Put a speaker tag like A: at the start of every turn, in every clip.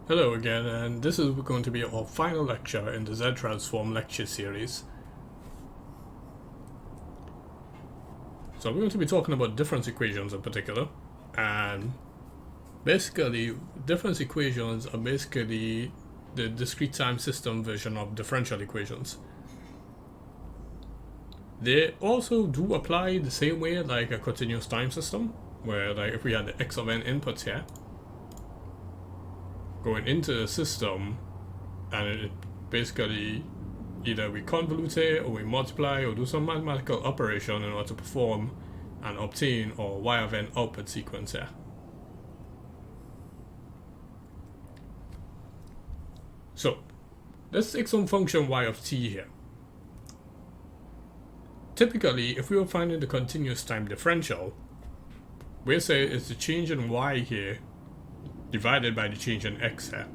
A: Hello again, and this is going to be our final lecture in the Z-Transform lecture series. So we're going to be talking about difference equations in particular, and basically difference equations are basically the discrete time system version of differential equations. They also do apply the same way like a continuous time system, where like if we had the x of n inputs here, going into the system, and it basically either we convolute it or we multiply or do some mathematical operation in order to perform and obtain our y of n output sequence here. So let's take some function y of t here. Typically, if we were finding the continuous time differential, we'll say it's the change in y here divided by the change in x here.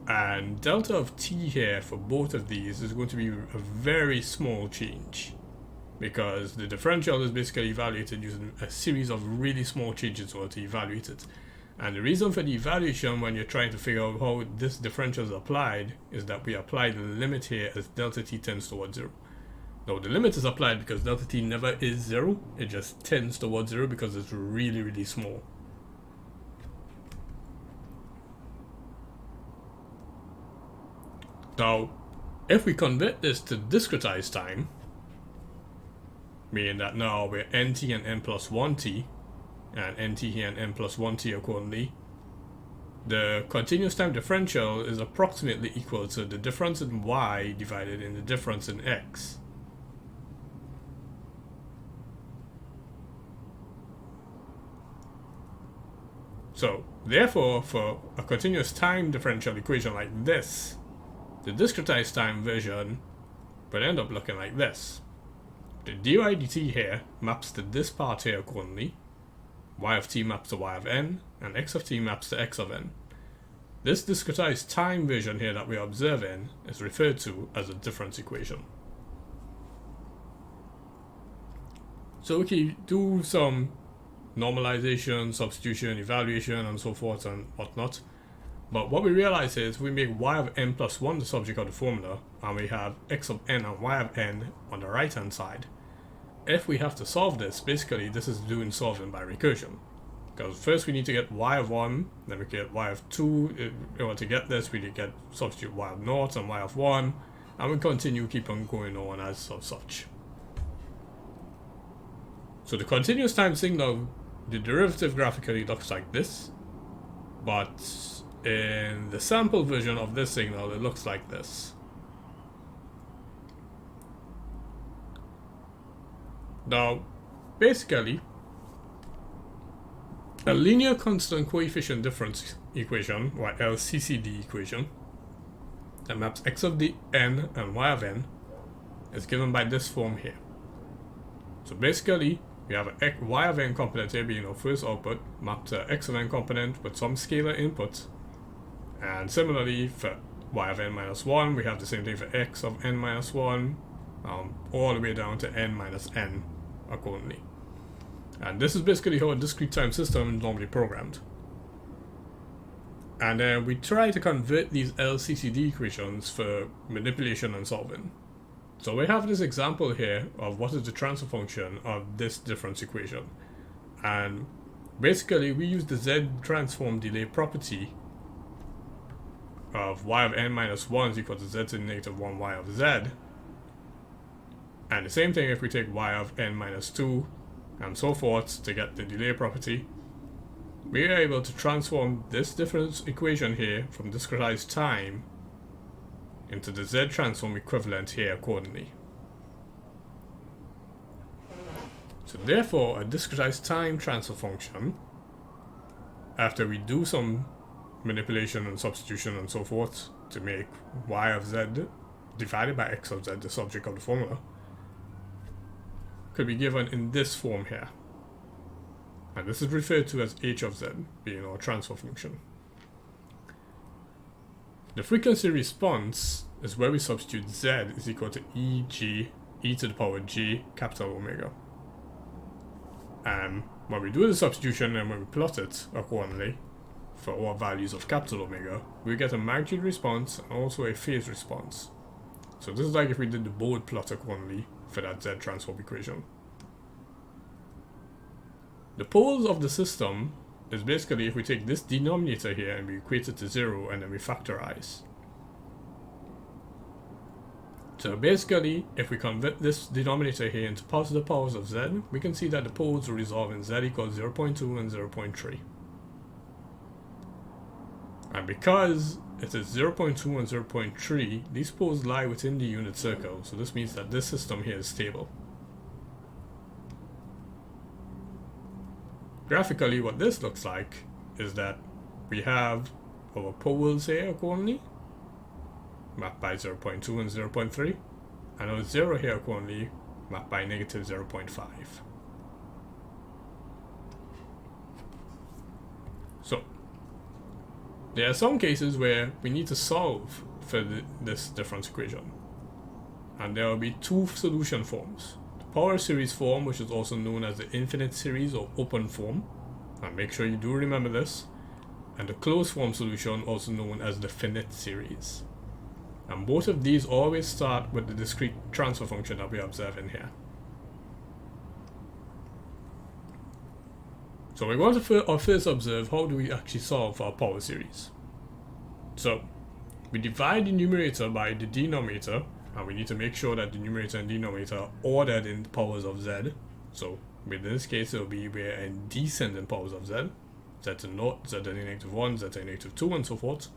A: And delta of t here for both of these is going to be a very small change, because the differential is basically evaluated using a series of really small changes in order to evaluate it. And the reason for the evaluation when you're trying to figure out how this differential is applied is that we apply the limit here as delta t tends towards 0. Now the limit is applied because delta t never is 0, it just tends towards 0 because it's really, really small. Now, if we convert this to discretized time, meaning that now we're nt and n plus 1t, and nt here and n plus 1t accordingly, the continuous time differential is approximately equal to the difference in y divided in the difference in x. So, therefore, for a continuous time differential equation like this, the discretized time version would end up looking like this. The dy dt here maps to this part here accordingly, y of t maps to y of n, and x of t maps to x of n. This discretized time version here that we're observing is referred to as a difference equation. So we can do some normalization, substitution, evaluation, and so forth and whatnot. But what we realize is we make y of n plus 1 the subject of the formula, and we have x of n and y of n on the right hand side. If we have to solve this, basically this is doing solving by recursion. Because first we need to get y of 1, then we get y of 2. In order to get this, we need to substitute y of 0 and y of 1, and we continue keep on going on as such. So the continuous time signal, the derivative graphically looks like this, but in the sample version of this signal, it looks like this. Now, basically, a linear constant coefficient difference equation, or LCCD equation, that maps x of the n and y of n, is given by this form here. So basically, we have a y of n component here being our first output, mapped to x of n component with some scalar input. And similarly, for y of n minus 1, we have the same thing for x of n minus 1, all the way down to n minus n accordingly. And this is basically how a discrete time system is normally programmed. And then we try to convert these LCCD equations for manipulation and solving. So we have this example here of what is the transfer function of this difference equation. And basically we use the Z-transform delay property of y of n minus 1 is equal to z to the negative 1 y of z. And the same thing if we take y of n minus 2 and so forth to get the delay property. We are able to transform this difference equation here from discretized time into the Z-transform equivalent here accordingly. So therefore, a discretized time transfer function, after we do some manipulation and substitution and so forth to make y of z divided by x of z the subject of the formula, could be given in this form here. And this is referred to as h of z, being our transfer function. The frequency response is where we substitute z is equal to e to the power g capital omega. And when we do the substitution and when we plot it accordingly, for all values of capital omega, we get a magnitude response and also a phase response. So this is like if we did the Bode plot accordingly for that Z transform equation. The poles of the system is basically if we take this denominator here and we equate it to 0 and then we factorize. So basically, if we convert this denominator here into positive powers of Z, we can see that the poles will resolve in Z equals 0.2 and 0.3. And because it is 0.2 and 0.3, these poles lie within the unit circle, so this means that this system here is stable. Graphically, what this looks like is that we have our poles here accordingly, mapped by 0.2 and 0.3, and our 0 here accordingly, mapped by negative 0.5. So, there are some cases where we need to solve for this difference equation. And there will be two solution forms. The power series form, which is also known as the infinite series or open form, and make sure you do remember this, and the closed form solution, also known as the finite series. And both of these always start with the discrete transfer function that we observe in here. So we're going to first observe how do we actually solve for our power series. So we divide the numerator by the denominator, and we need to make sure that the numerator and denominator are ordered in the powers of Z. So in this case it will be we're in descending powers of Z. Z to naught, Z to negative 1, Z to negative 2, and so forth.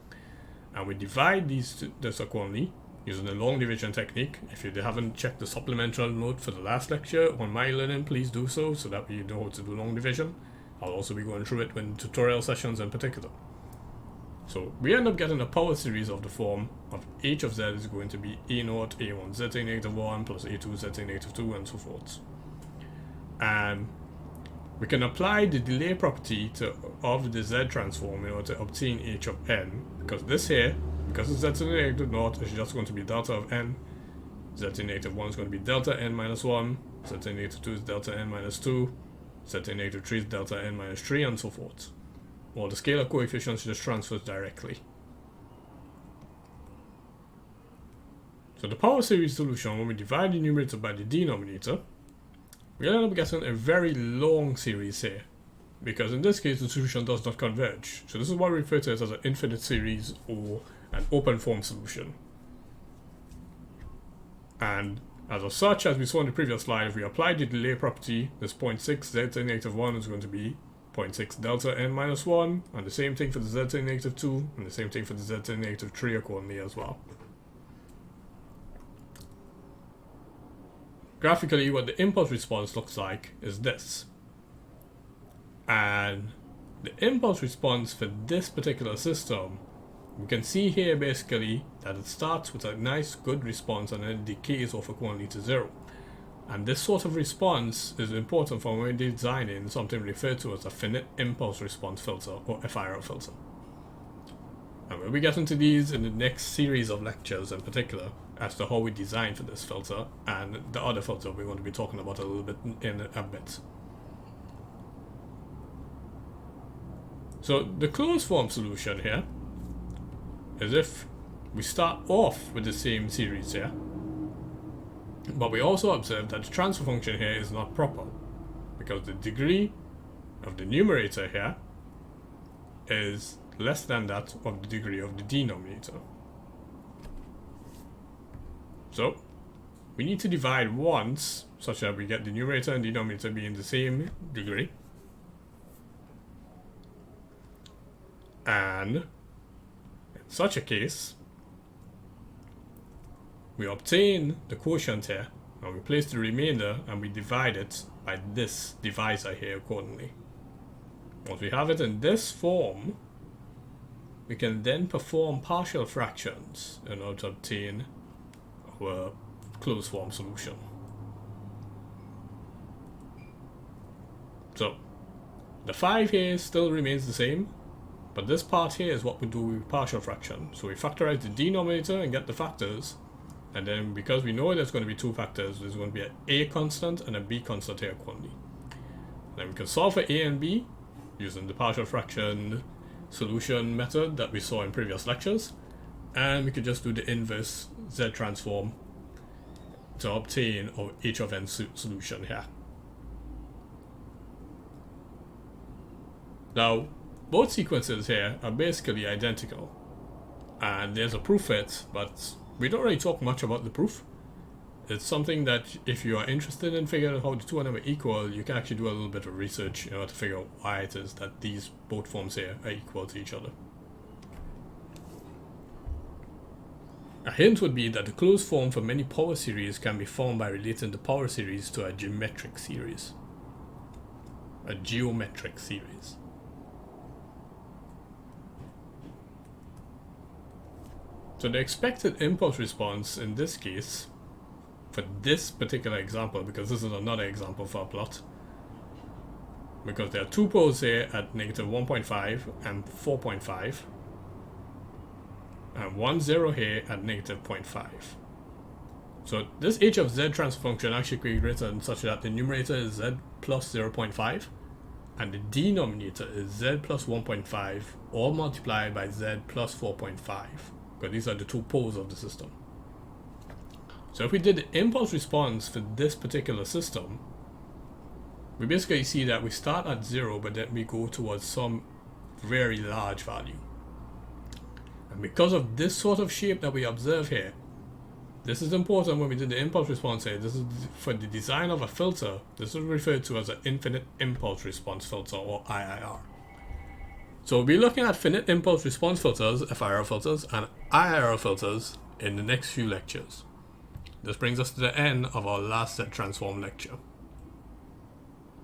A: And we divide this accordingly using the long division technique. If you haven't checked the supplemental note for the last lecture on my learning, please do so that you know how to do long division. I'll also be going through it in tutorial sessions in particular. So we end up getting a power series of the form of h of z is going to be a naught, a1 z to negative 1 plus a2 z to negative 2 and so forth. And we can apply the delay property of the z transform in order to obtain h of n, because this here, because it's z to the negative naught, is just going to be delta of n. Z to negative 1 is going to be delta n minus 1, z to negative 2 is delta n minus 2, z to negative 3 is delta n minus 3, and so forth. All the scalar coefficients just transfers directly. So the power series solution, when we divide the numerator by the denominator, we end up getting a very long series here, because in this case the solution does not converge. So this is what we refer to as an infinite series or an open form solution. And as such, as we saw in the previous slide, if we apply the delay property, this 0.6 z to negative 1 is going to be 0.6 delta n minus 1, and the same thing for the z to negative 2, and the same thing for the z to negative 3 accordingly as well. Graphically, what the impulse response looks like is this. And the impulse response for this particular system, we can see here basically that it starts with a nice good response and then it decays off accordingly to 0. And this sort of response is important for when we're designing something referred to as a finite impulse response filter or FIR filter. And we'll be getting to these in the next series of lectures in particular as to how we design for this filter and the other filter we're going to be talking about a little bit in a bit. So the closed form solution here is if we start off with the same series here, but we also observe that the transfer function here is not proper because the degree of the numerator here is less than that of the degree of the denominator. So we need to divide once such that we get the numerator and denominator being the same degree. And in such a case, we obtain the quotient here, and we place the remainder and we divide it by this divisor here accordingly. Once we have it in this form, we can then perform partial fractions in order to obtain our closed form solution. So the 5 here still remains the same, but this part here is what we do with partial fraction. So we factorize the denominator and get the factors, and then because we know there's going to be two factors, there's going to be an a constant and a b constant here accordingly. Then we can solve for a and b using the partial fraction solution method that we saw in previous lectures, and we could just do the inverse Z transform to obtain our H of n solution here. Now, both sequences here are basically identical, and there's a proof fit, but we don't really talk much about the proof. It's something that if you are interested in figuring out how the two of them are equal, you can actually do a little bit of research in order to figure out why it is that these both forms here are equal to each other. A hint would be that the closed form for many power series can be formed by relating the power series to a geometric series. A geometric series. So the expected impulse response in this case, for this particular example, because this is another example for a plot, because there are two poles here at negative 1.5 and 4.5, and 1, 0 here at negative 0.5. So this h of z transfer function actually could be written such that the numerator is z plus 0.5, and the denominator is z plus 1.5, all multiplied by z plus 4.5. Because these are the two poles of the system. So if we did the impulse response for this particular system, we basically see that we start at 0, but then we go towards some very large value. And because of this sort of shape that we observe here, this is important when we did the impulse response here. This is for the design of a filter. This is referred to as an infinite impulse response filter, or IIR. So we'll be looking at finite impulse response filters, FIR filters, and IIR filters in the next few lectures. This brings us to the end of our last Z transform lecture.